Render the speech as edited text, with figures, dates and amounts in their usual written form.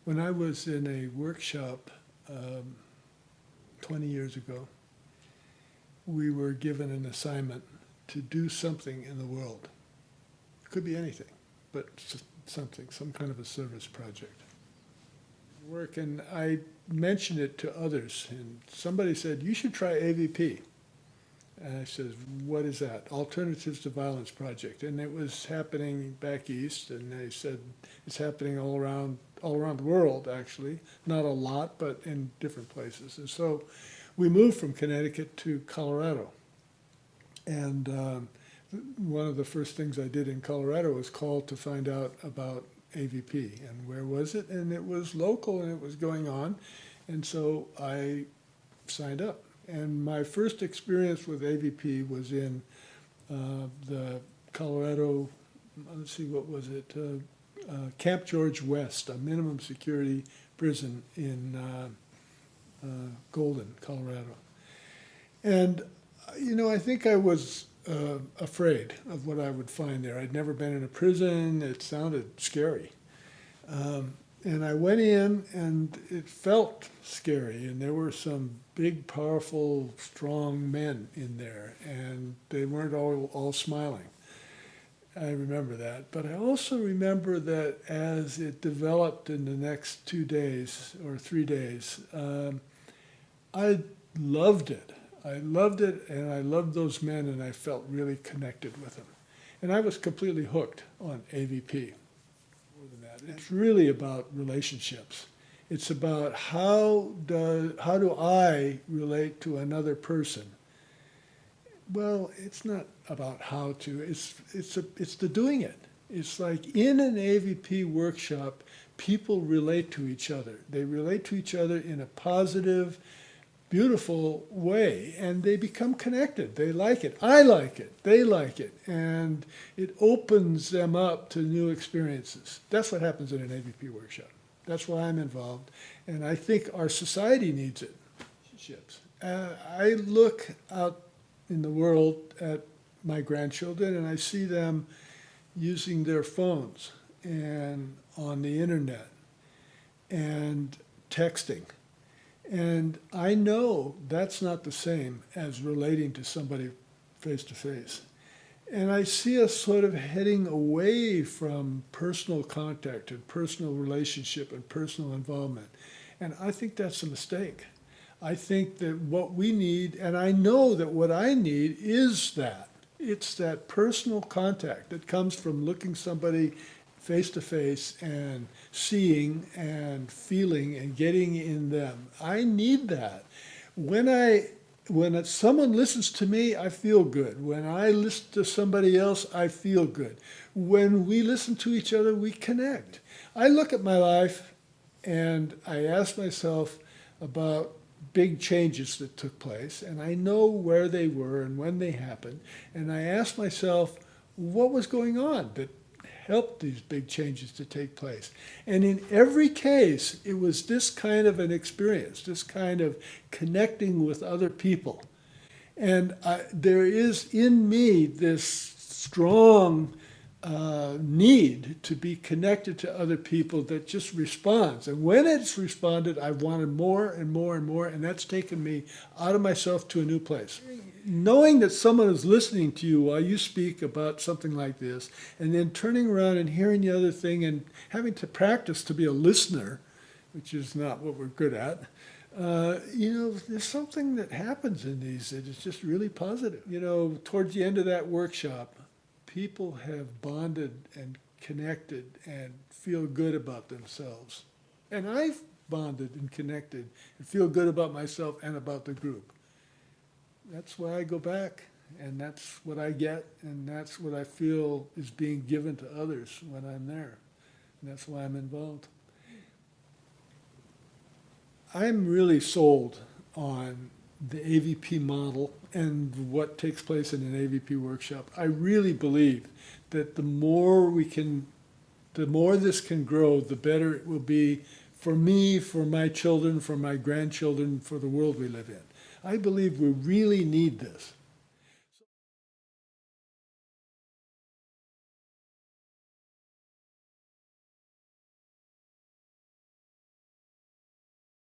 When I was in a workshop 20 years ago, we were given an assignment to do something in the world. It could be anything, but just something, some kind of a service project. Work, and I mentioned it to others, and somebody said, "You should try AVP." And I said, "What is that?" Alternatives to Violence Project. And it was happening back east, and they said it's happening all around the world, actually. Not a lot, but in different places. And so we moved from Connecticut to Colorado. And one of the first things I did in Colorado was call to find out about AVP. And where was it? And it was local, and it was going on. And so I signed up. And my first experience with AVP was in the Colorado, let's see, what was it? Camp George West, a minimum security prison in Golden, Colorado. And, you know, I think I was afraid of what I would find there. I'd never been in a prison. It sounded scary. And I went in, and it felt scary, and there were some big, powerful, strong men in there, and they weren't all smiling. I remember that. But I also remember that as it developed in the next 2 days or 3 days, I loved it. I loved it, and I loved those men, and I felt really connected with them. And I was completely hooked on AVP. More than that, it's really about relationships. It's about how do I relate to another person. Well, it's not about how to. It's the doing it. It's like in an AVP workshop, people relate to each other. They relate to each other in a positive, beautiful way, and they become connected. They like it. I like it. They like it. And it opens them up to new experiences. That's what happens in an AVP workshop. That's why I'm involved. And I think our society needs it. I look out in the world at my grandchildren, and I see them using their phones and on the internet and texting. And I know that's not the same as relating to somebody face to face. And I see us sort of heading away from personal contact and personal relationship and personal involvement. And I think that's a mistake. I think that what we need, and I know that what I need is that. It's that personal contact that comes from looking somebody face to face and seeing and feeling and getting in them. I need that. When someone listens to me, I feel good. When I listen to somebody else, I feel good. When we listen to each other, we connect. I look at my life and I ask myself about big changes that took place, and I know where they were and when they happened, and I ask myself what was going on that helped these big changes to take place. And in every case, it was this kind of an experience, this kind of connecting with other people. And there is in me this strong need to be connected to other people that just responds. And when it's responded, I've wanted more and more and more, and that's taken me out of myself to a new place. Knowing that someone is listening to you while you speak about something like this, and then turning around and hearing the other thing and having to practice to be a listener, which is not what we're good at, there's something that happens in these that is just really positive. Towards the end of that workshop, people have bonded and connected and feel good about themselves. And I've bonded and connected and feel good about myself and about the group. That's why I go back, and that's what I get, and that's what I feel is being given to others when I'm there. And that's why I'm involved. I'm really sold on the AVP model and what takes place in an AVP workshop. I really believe that the more this can grow, the better it will be for me, for my children, for my grandchildren, for the world we live in. I believe we really need this.